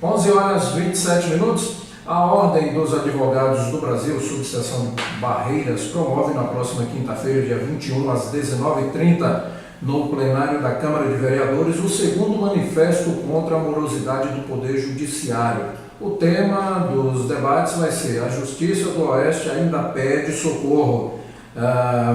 11 horas 27 minutos. A Ordem dos Advogados do Brasil, subseção Barreiras, promove na próxima quinta-feira, dia 21, às 19h30, no plenário da Câmara de Vereadores, o segundo manifesto contra a morosidade do Poder Judiciário. O tema dos debates vai ser: a Justiça do Oeste ainda pede socorro.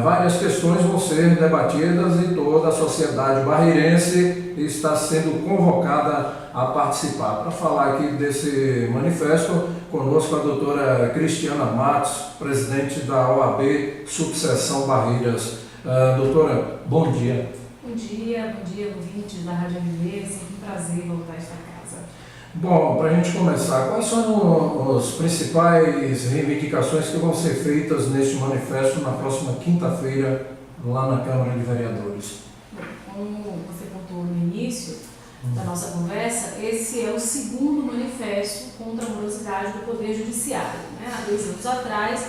Várias questões vão ser debatidas e toda a sociedade barreirense está sendo convocada a participar. Para falar aqui desse manifesto, conosco a doutora Cristiana Matos, presidente da OAB Subseção Barreiras. Doutora, bom dia. Bom dia, ouvintes da Rádio MV, é sempre um prazer voltar a esta casa. Bom, para a gente começar, quais são as principais reivindicações que vão ser feitas neste manifesto na próxima quinta-feira, lá na Câmara de Vereadores? Como você contou no início da nossa conversa, esse é o segundo manifesto contra a morosidade do Poder Judiciário. Há 2 anos atrás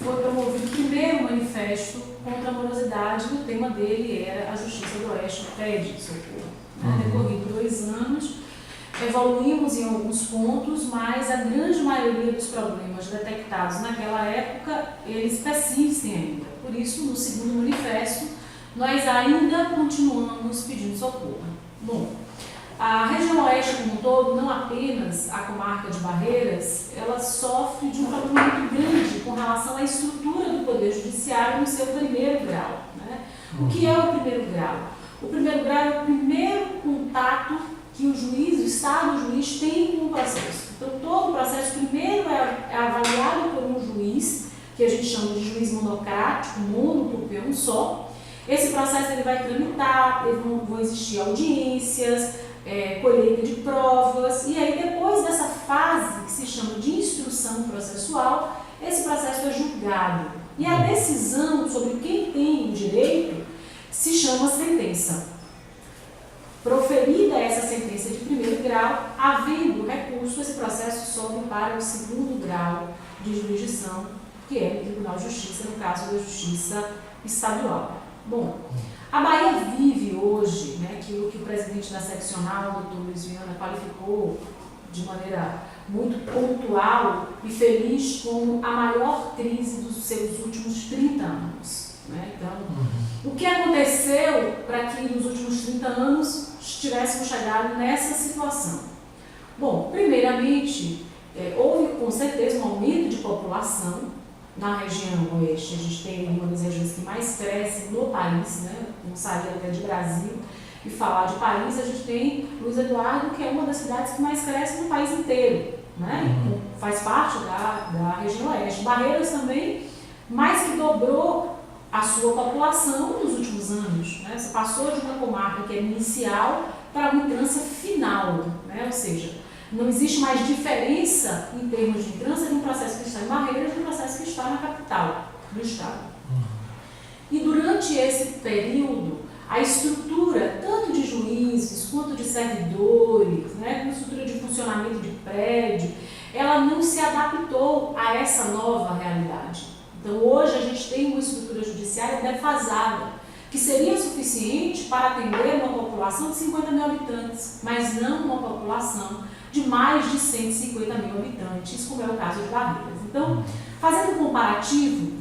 foi promovido o primeiro manifesto contra a morosidade e o tema dele era a Justiça do Oeste pede socorro. Decorrido 2 anos, evoluímos em alguns pontos, mas a grande maioria dos problemas detectados naquela época, eles persistem ainda. Por isso, no segundo manifesto, nós ainda continuamos pedindo socorro. Bom, a região oeste como um todo, não apenas a comarca de Barreiras, ela sofre de um problema muito grande com relação à estrutura do Poder Judiciário no seu primeiro grau. O que é o primeiro grau? O primeiro grau é o primeiro contato que o juiz, o Estado, o juiz tem com o processo. Então, todo o processo primeiro é avaliado por um juiz, que a gente chama de juiz monocrático, mono, porque é um só. Esse processo ele vai tramitar, vão existir audiências, colheita de provas, e aí depois dessa fase que se chama de instrução processual, esse processo é julgado. E a decisão sobre quem tem o direito se chama sentença. Proferida essa sentença de primeiro grau, havendo recurso, esse processo sobe para o segundo grau de jurisdição, que é o Tribunal de Justiça, no caso da Justiça Estadual. Bom, a Bahia vive hoje, aquilo que o presidente da seccional, o doutor Luiz Viana, qualificou de maneira muito pontual e feliz como a maior crise dos seus últimos 30 anos. Então, o que aconteceu para que nos últimos 30 anos tivéssemos chegado nessa situação? Bom, primeiramente, houve com certeza um aumento de população. Na região oeste, a gente tem uma das regiões que mais cresce no país, não sair até de Brasil e falar de país, a gente tem Luiz Eduardo, que é uma das cidades que mais cresce no país inteiro, Então, faz parte da região oeste. Barreiras também, mais que dobrou a sua população nos últimos anos, Você passou de uma comarca que é inicial para uma entrância final, Ou seja, não existe mais diferença em termos de entrância de um processo que está em Barreiras de um processo que está na capital do estado. E durante esse período, a estrutura, tanto de juízes quanto de servidores, com a estrutura de funcionamento de prédio, ela não se adaptou a essa nova realidade. Então, hoje a gente tem uma estrutura judiciária defasada, que seria suficiente para atender uma população de 50 mil habitantes, mas não uma população de mais de 150 mil habitantes, como é o caso de Barreiras. Então, fazendo um comparativo,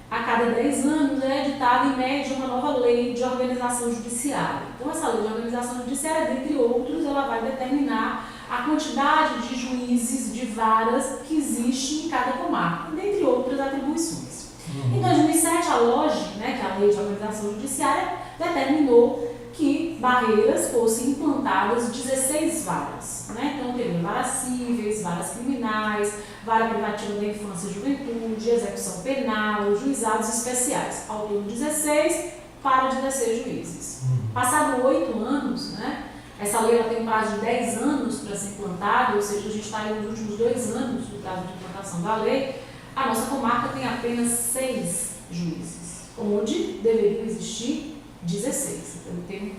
a cada 10 anos é editada em média uma nova lei de organização judiciária. Então, essa lei de organização judiciária, dentre outros, ela vai determinar a quantidade de juízes de varas que existe em cada comarca, dentre outras atribuições. Em 2007, a LOGE, que é a Lei de Organização Judiciária, determinou que Barreiras fossem implantadas 16 varas. Então, teria varas cíveis, varas criminais, vara privativa da infância e juventude, execução penal, juizados especiais. Ao todo 16 para 16 juízes. Passado 8 anos, essa lei ela tem um prazo de 10 anos para ser implantada, ou seja, a gente está nos últimos 2 anos do prazo de implantação da lei. A nossa comarca tem apenas 6 juízes, onde deveriam existir 16. Então, tem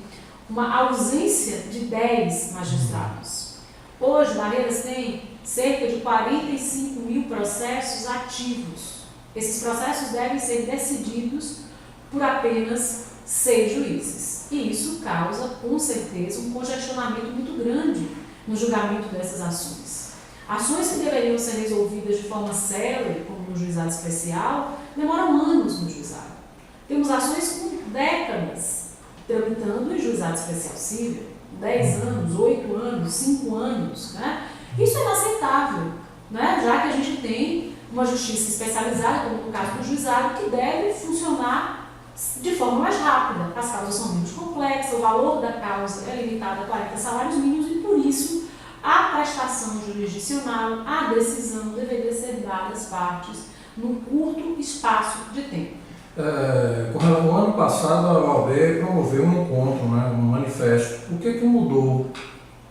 uma ausência de 10 magistrados. Hoje, Barreiras tem cerca de 45 mil processos ativos. Esses processos devem ser decididos por apenas 6 juízes. E isso causa, com certeza, um congestionamento muito grande no julgamento dessas ações. Ações que deveriam ser resolvidas de forma célere, como no juizado especial, demoram anos no juizado. Temos ações com décadas tramitando em juizado especial civil, 10 anos, 8 anos, 5 anos. Né? Isso é inaceitável, né? Já que a gente tem uma justiça especializada, como no caso do juizado, que deve funcionar de forma mais rápida. As causas são menos complexas, o valor da causa é limitado a 40 salários mínimos e, por isso, a prestação jurisdicional, a decisão deveria ser dada às partes num curto espaço de tempo. No ano passado, a OAB promoveu um encontro, né, um manifesto. O que mudou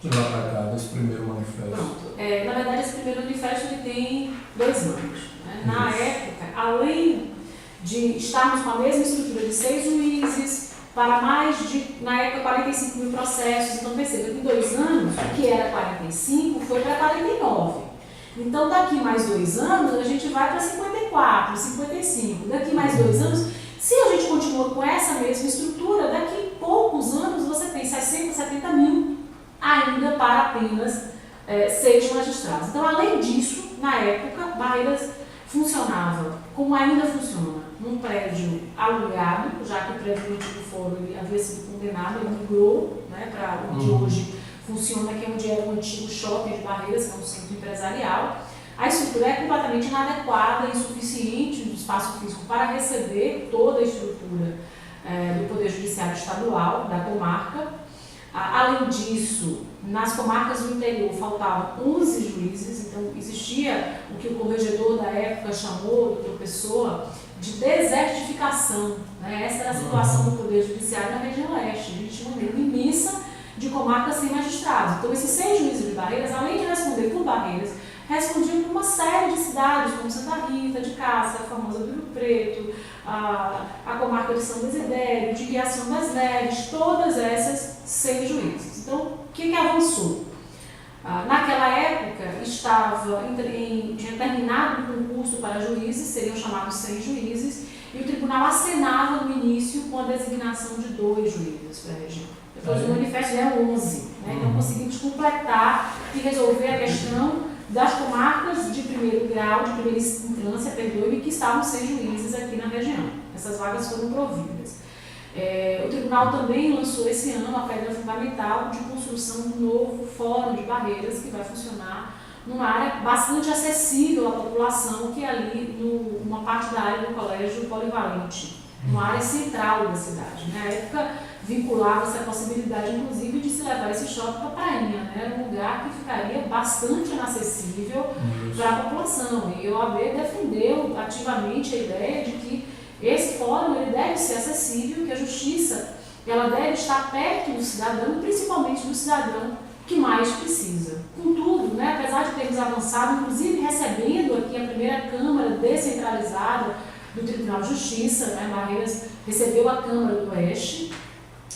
de lá para cá, desse primeiro manifesto? Pronto. Na verdade, esse primeiro manifesto ele tem 2 anos. Né? Na época, além de estarmos com a mesma estrutura de 6 juízes, para mais de, na época, 45 mil processos. Então, perceba que em 2 anos, o que era 45 foi para 49. Então, daqui mais 2 anos, a gente vai para 54, 55. Daqui mais 2 anos, se a gente continua com essa mesma estrutura, daqui poucos anos você tem 60, 70 mil ainda para apenas 6 magistrados. Então, além disso, na época, Barreiras funcionava como ainda funciona, num prédio alugado, já que o prédio do antigo fórum havia sido condenado, ele migrou, né, para onde hoje funciona, que é onde era o antigo shopping de Barreiras, que é um centro empresarial. A estrutura é completamente inadequada e insuficiente do espaço físico para receber toda a estrutura do Poder Judiciário Estadual, da comarca. Além disso, nas comarcas do interior faltavam 11 juízes, então existia o que o corregedor da época chamou, doutor Pessoa, de desertificação. Né? Essa era a situação do Poder Judiciário na região leste. A gente tinha uma rede imensa de comarcas sem magistrados. Então, esses 6 juízes de Barreiras, além de responder por Barreiras, respondiam por uma série de cidades, como Santa Rita, de Cássia, a famosa do Rio Preto, a comarca de São Desidério, de Guiação das Neves, todas essas 6 juízes. Então, o que avançou? Naquela época, tinha terminado o concurso para juízes, seriam chamados 100 juízes, e o tribunal acenava no início com a designação de 2 juízes para a região. Depois do manifesto é 11, né? Então conseguimos completar e resolver a questão das comarcas de primeiro grau, de primeira instância, perdoe-me, que estavam sem juízes aqui na região. Essas vagas foram providas. O tribunal também lançou esse ano a pedra fundamental de construção do novo Fórum de Barreiras, que vai funcionar numa área bastante acessível à população, que é ali numa parte da área do Colégio Polivalente, uma área central da cidade. Na época, vinculava-se a possibilidade, inclusive, de se levar esse shopping para a prainha. Né? Era um lugar que ficaria bastante inacessível para a população. E a OAB defendeu ativamente a ideia de que esse fórum ele deve ser acessível, que a justiça ela deve estar perto do cidadão, principalmente do cidadão que mais precisa. Contudo, né, apesar de termos avançado, inclusive recebendo aqui a primeira Câmara descentralizada do Tribunal de Justiça, né, Barreiras recebeu a Câmara do Oeste,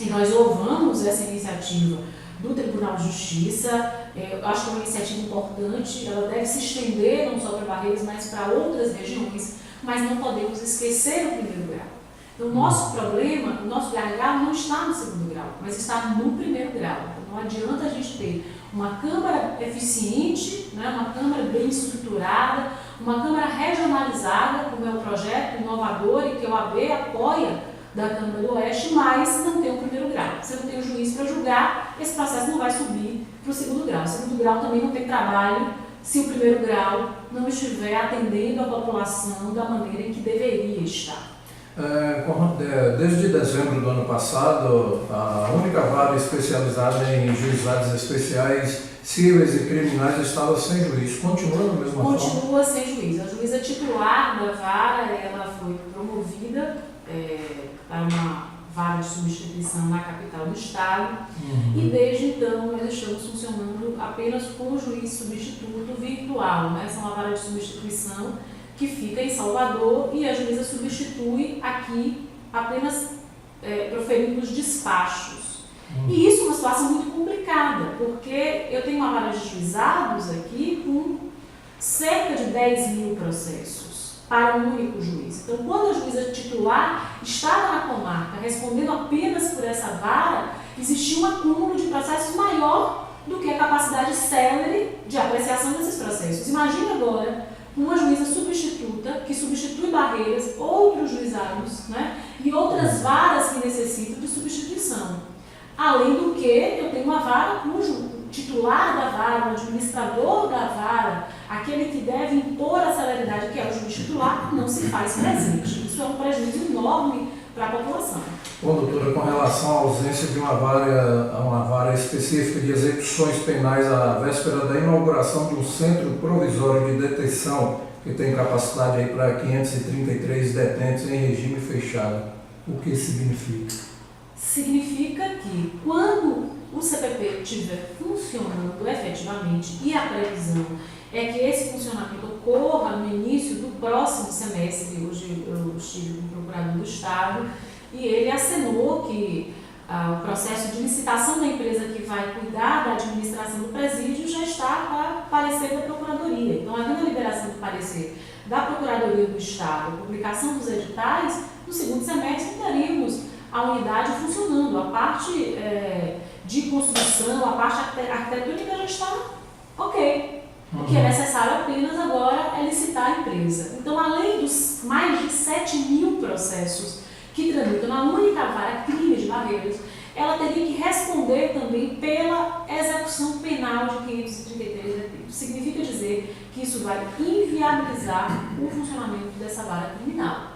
e nós louvamos essa iniciativa do Tribunal de Justiça. Eu acho que é uma iniciativa importante, ela deve se estender não só para Barreiras, mas para outras regiões, mas não podemos esquecer o primeiro grau. Então, o nosso problema, o nosso gargalo não está no segundo grau, mas está no primeiro grau. Então, não adianta a gente ter uma Câmara eficiente, né, uma Câmara bem estruturada, uma Câmara regionalizada, como é o projeto inovador e que o OAB apoia da Câmara do Oeste, mas não tem o primeiro grau. Você não tem o juiz para julgar, esse processo não vai subir para o segundo grau. O segundo grau também não tem trabalho se o primeiro grau não estiver atendendo a população da maneira em que deveria estar. Desde dezembro do ano passado, a única vara especializada em juizados especiais cíveis e criminais estava sem juiz. Continua da mesma forma? Continua sem juiz. A juíza titular da vara ela foi promovida para uma vara de substituição na capital do estado e desde então nós estamos funcionando apenas com o juiz substituto virtual. Né? Essa é uma vara de substituição que fica em Salvador e a juíza substitui aqui apenas proferindo os despachos. E isso é uma situação muito complicada, porque eu tenho uma vara de juizados aqui com cerca de 10 mil processos para um único juiz. Então, quando a juíza titular estava na comarca respondendo apenas por essa vara, existia um acúmulo de processos maior do que a capacidade célere de apreciação desses processos. Imagine agora uma juíza substituta, que substitui barreiras, outros juizados, né, e outras varas que necessitam de substituição. Além do que, eu tenho uma vara cujo titular da vara, o administrador da vara, aquele que deve impor a celeridade, que é o juiz titular, não se faz presente. Isso é um prejuízo enorme para a população. Bom, doutora, com relação à ausência de uma vara específica de execuções penais à véspera da inauguração de um centro provisório de detenção que tem capacidade aí para 533 detentos em regime fechado, o que significa? Significa que quando o CPP estiver funcionando efetivamente, e a previsão é que esse funcionamento ocorra no início do próximo semestre, hoje eu estive com o procurador do Estado, e ele acenou que o processo de licitação da empresa que vai cuidar da administração do presídio já está para parecer da Procuradoria. Então, havendo a liberação do parecer da Procuradoria do Estado, a publicação dos editais, no segundo semestre teríamos a unidade funcionando, a parte de construção, a parte arquitetônica já está ok. O que é necessário apenas agora é licitar a empresa. Então, além dos mais de 7 mil processos que tramitam na única vara crime de barreiras, ela teria que responder também pela execução penal de 533 detidos. Significa dizer que isso vai inviabilizar o funcionamento dessa vara criminal.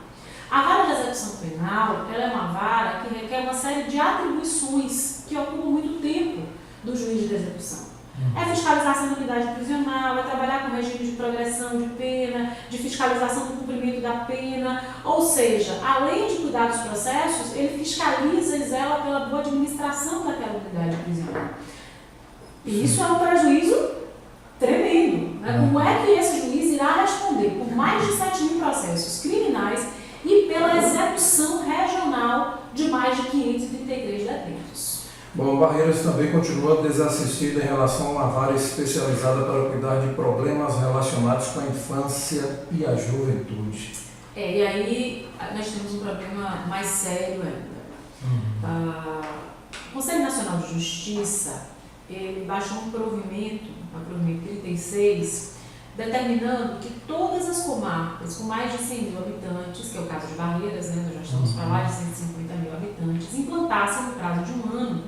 A vara de execução penal, ela é uma vara que requer uma série de atribuições que ocupam muito tempo do juiz de execução. É fiscalização da unidade prisional, é trabalhar com regime de progressão de pena, de fiscalização do cumprimento da pena, ou seja, além de cuidar dos processos, ele fiscaliza e zela pela boa administração daquela unidade prisional. E isso é um prejuízo tremendo, né? Como é que esse juiz irá responder por mais de 7 mil processos criminais e pela execução regional de mais de 533 detentos? Bom, Barreiras também continua desassistida em relação a uma vara especializada para cuidar de problemas relacionados com a infância e a juventude. E aí nós temos um problema mais sério ainda. O Conselho Nacional de Justiça, ele baixou um provimento, o provimento 36, determinando que todas as comarcas com mais de 100 mil habitantes, que é o caso de Barreiras, né, nós já estamos para lá de 150 mil habitantes, implantassem no prazo de um ano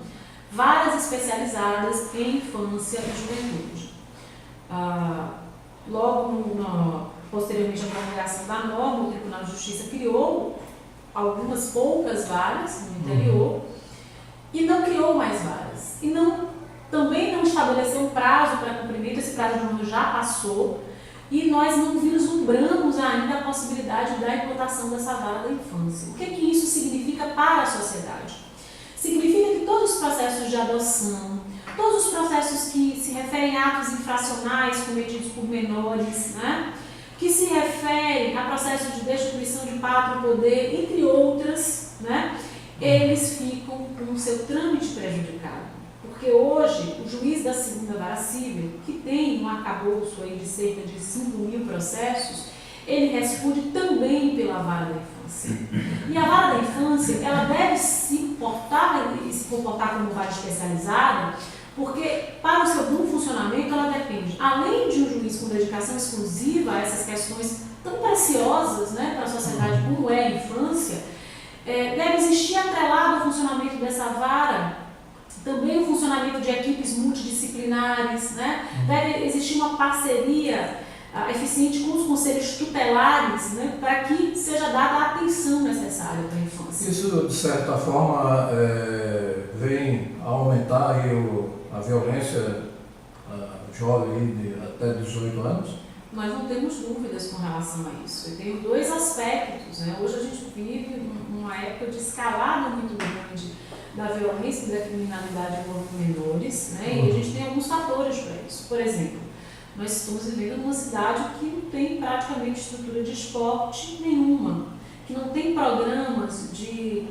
varas especializadas em infância e juventude. Posteriormente à promulgação da norma, o Tribunal de Justiça criou algumas poucas varas no interior e não criou mais varas. E também não estabeleceu um prazo para cumprimento, esse prazo de um ano já passou, e nós não vislumbramos ainda a possibilidade da implantação dessa vara da infância. O que isso significa para a sociedade? Significa que todos os processos de adoção, todos os processos que se referem a atos infracionais cometidos por menores, né, que se referem a processos de destituição de pátrio poder, entre outras, né, eles ficam com o seu trâmite prejudicado. Porque hoje, o juiz da segunda vara civil, que tem um arcabouço aí de cerca de 5 mil processos, ele responde também pela vara da infância. E a vara da infância, ela deve se comportar como vara especializada, porque para o seu bom funcionamento ela depende, além de um juiz com dedicação exclusiva a essas questões tão preciosas, né, para a sociedade como é a infância, deve existir atrelado ao funcionamento dessa vara também o funcionamento de equipes multidisciplinares, né? Deve existir uma parceria eficiente com os conselhos tutelares, né, para que seja dada a atenção necessária para a infância. Isso, de certa forma, vem a aumentar aí a violência jovem de até 18 anos? Nós não temos dúvidas com relação a isso. Eu tenho 2 aspectos, né? Hoje a gente vive numa época de escalada muito grande da violência e da criminalidade envolvendo menores, né? E a gente tem alguns fatores para isso. Por exemplo, nós estamos vivendo numa cidade que não tem praticamente estrutura de esporte nenhuma, que não tem programas de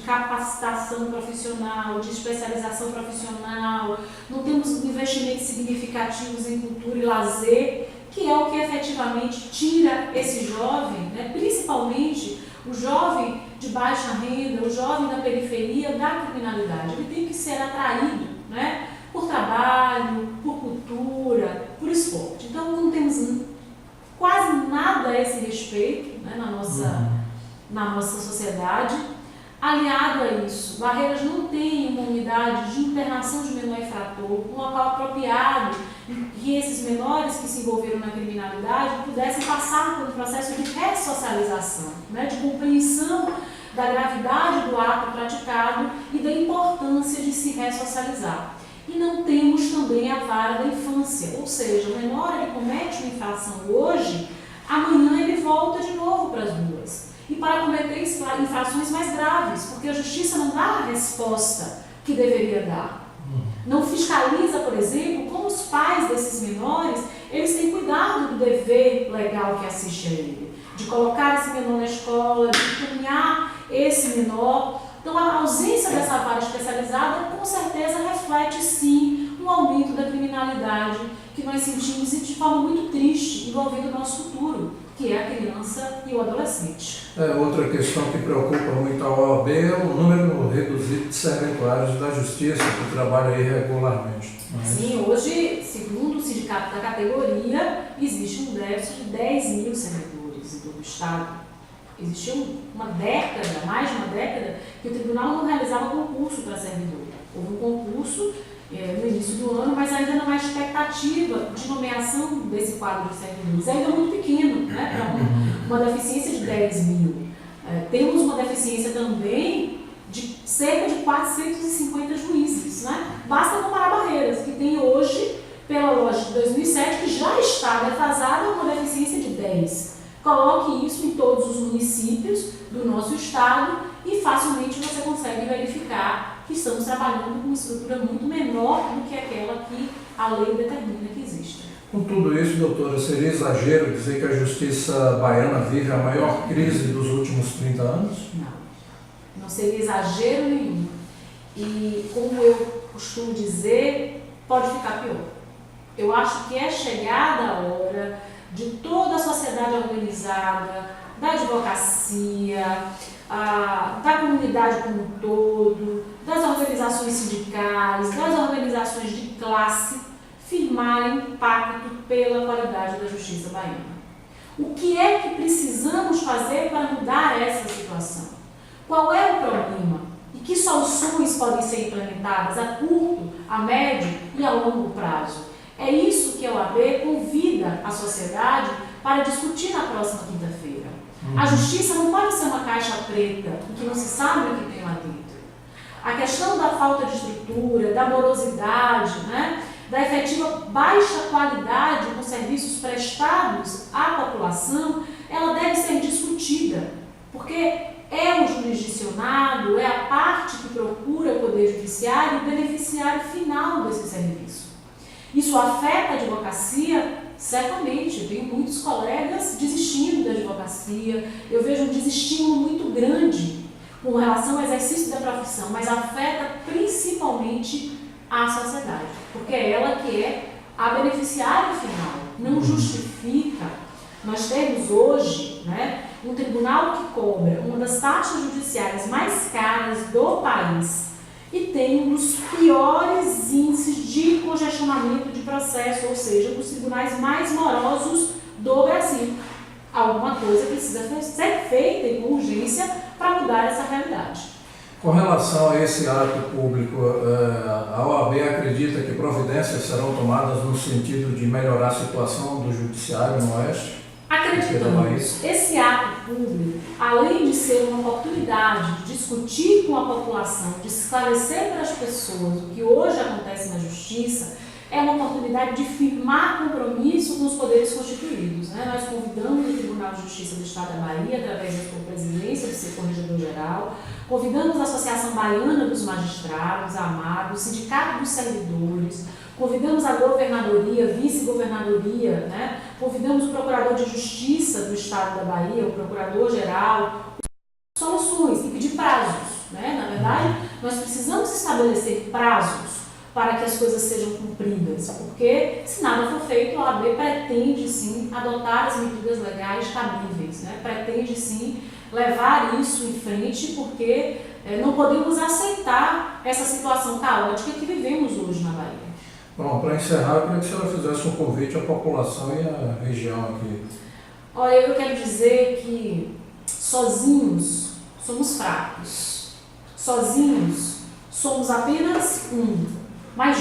capacitação profissional, de especialização profissional, não temos investimentos significativos em cultura e lazer, que é o que efetivamente tira esse jovem, né, principalmente o jovem de baixa renda, o jovem da periferia, da criminalidade. Ele tem que ser atraído, né, por trabalho, por cultura, por esporte. Então não temos quase nada a esse respeito, né, na nossa sociedade. Aliado a isso, Barreiras não tem uma unidade de internação de menor infrator, um local apropriado em que esses menores que se envolveram na criminalidade pudessem passar por um processo de ressocialização, né, de compreensão da gravidade do ato praticado e da importância de se ressocializar. E não temos também a vara da infância, ou seja, o menor ele comete uma infração hoje, amanhã ele volta de novo para as ruas. E para cometer infrações mais graves, porque a justiça não dá a resposta que deveria dar. Não fiscaliza, por exemplo, como os pais desses menores, eles têm cuidado do dever legal que assiste a ele, de colocar esse menor na escola, de encaminhar esse menor. Então a ausência dessa vara especializada com certeza reflete sim um aumento da criminalidade que nós sentimos e de forma muito triste envolvendo o nosso futuro, que é a criança e o adolescente. Outra questão que preocupa muito a OAB é o número reduzido de serventuários da Justiça que trabalham irregularmente. Sim, hoje, segundo o sindicato da categoria, existe um déficit de 10 mil servidores em todo o Estado. Existiu uma década, mais de uma década, que o tribunal não realizava concurso para servidor. Houve um concurso no início do ano, mas ainda não há expectativa de nomeação desse quadro de servidores. Ainda é muito pequeno, né, para uma deficiência de 10 mil. Temos uma deficiência também de cerca de 450 juízes. Né? Basta comparar Barreiras, que tem hoje, pela lógica de 2007, que já está defasada, uma deficiência de 10. Coloque isso em todos os municípios do nosso estado e facilmente você consegue verificar que estamos trabalhando com uma estrutura muito menor do que aquela que a lei determina que existe. Com tudo isso, doutora, seria exagero dizer que a justiça baiana vive a maior crise dos últimos 30 anos? Não seria exagero nenhum. E como eu costumo dizer, pode ficar pior. Eu acho que é chegada a hora de toda a sociedade organizada, da advocacia, da comunidade como um todo, das organizações sindicais, das organizações de classe, firmarem pacto pela qualidade da justiça baiana. O que é que precisamos fazer para mudar essa situação? Qual é o problema? E que soluções podem ser implementadas a curto, a médio e a longo prazo? É isso que a OAB convida a sociedade para discutir na próxima quinta-feira. A justiça não pode ser uma caixa preta em que não se sabe o que tem lá dentro. A questão da falta de estrutura, da morosidade, né, da efetiva baixa qualidade com serviços prestados à população, ela deve ser discutida, porque é o jurisdicionado, é a parte que procura o Poder Judiciário o beneficiário final desse serviço. Isso afeta a advocacia? Certamente. Eu tenho muitos colegas desistindo da advocacia, eu vejo um desestímulo muito grande com relação ao exercício da profissão, mas afeta principalmente a sociedade, porque é ela que é a beneficiária final. Não justifica nós termos hoje, né, um tribunal que cobra uma das taxas judiciárias mais caras do país e tem um dos piores índices de congestionamento de processo, ou seja, um dos tribunais mais morosos do Brasil. Alguma coisa precisa ser feita com urgência para mudar essa realidade. Com relação a esse ato público, a OAB acredita que providências serão tomadas no sentido de melhorar a situação do judiciário no Oeste? Acreditamos. Esse ato público, além de ser uma oportunidade de discutir com a população, de esclarecer para as pessoas o que hoje acontece na Justiça, é uma oportunidade de firmar compromisso com os poderes constituídos. Né? Nós convidamos o Tribunal de Justiça do Estado da Bahia, através da sua presidência, de ser corregedor-geral, convidamos a Associação Baiana dos Magistrados, a AMAG, o Sindicato dos Servidores, convidamos a governadoria, vice-governadoria, né? Convidamos o procurador de justiça do Estado da Bahia, o procurador-geral, soluções e pedir prazos. Né? Na verdade, nós precisamos estabelecer prazos para que as coisas sejam cumpridas, porque se nada for feito, a OAB pretende sim adotar as medidas legais cabíveis, né? Pretende sim levar isso em frente, porque não podemos aceitar essa situação caótica que vivemos hoje na Bahia. Bom, para encerrar, eu queria que a senhora fizesse um convite à população e à região aqui. Olha, eu quero dizer que sozinhos somos fracos, sozinhos somos apenas um, mas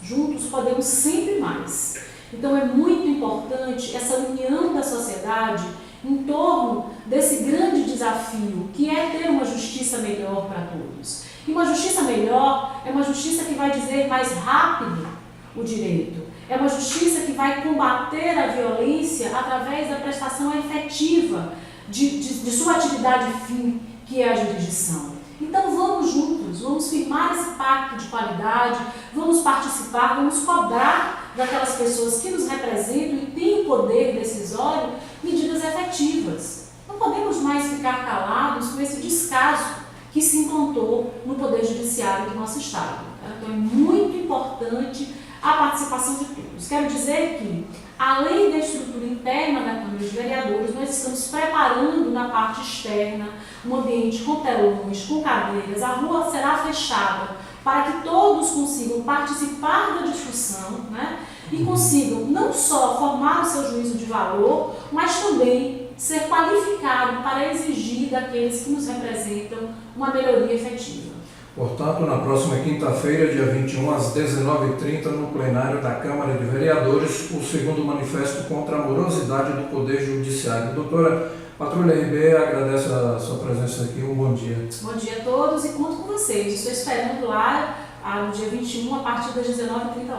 juntos podemos sempre mais. Então é muito importante essa união da sociedade em torno desse grande desafio que é ter uma justiça melhor para todos. E uma justiça melhor é uma justiça que vai dizer mais rápido o direito. É uma justiça que vai combater a violência através da prestação efetiva de sua atividade fim, que é a jurisdição. Então vamos juntos, vamos firmar esse pacto de qualidade, vamos participar, vamos cobrar daquelas pessoas que nos representam e têm poder decisório medidas efetivas. Não podemos mais ficar calados com esse descaso que se implantou no Poder Judiciário do nosso Estado. Então é muito importante a participação de todos. Quero dizer que, além da estrutura interna da Câmara de Vereadores, nós estamos preparando na parte externa um ambiente com telões, com cadeiras, a rua será fechada para que todos consigam participar da discussão, né? E consigam não só formar o seu juízo de valor, mas também ser qualificado para exigir daqueles que nos representam uma melhoria efetiva. Portanto, na próxima quinta-feira, dia 21, às 19h30, no plenário da Câmara de Vereadores, o segundo manifesto contra a morosidade do Poder Judiciário. Doutora Patrulha RB, agradece a sua presença aqui. Um bom dia. Bom dia a todos e conto com vocês. Estou esperando lá no dia 21, a partir das 19h30.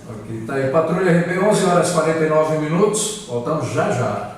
Ok, tá aí. Patrulha RB, 11h49. Voltamos já já.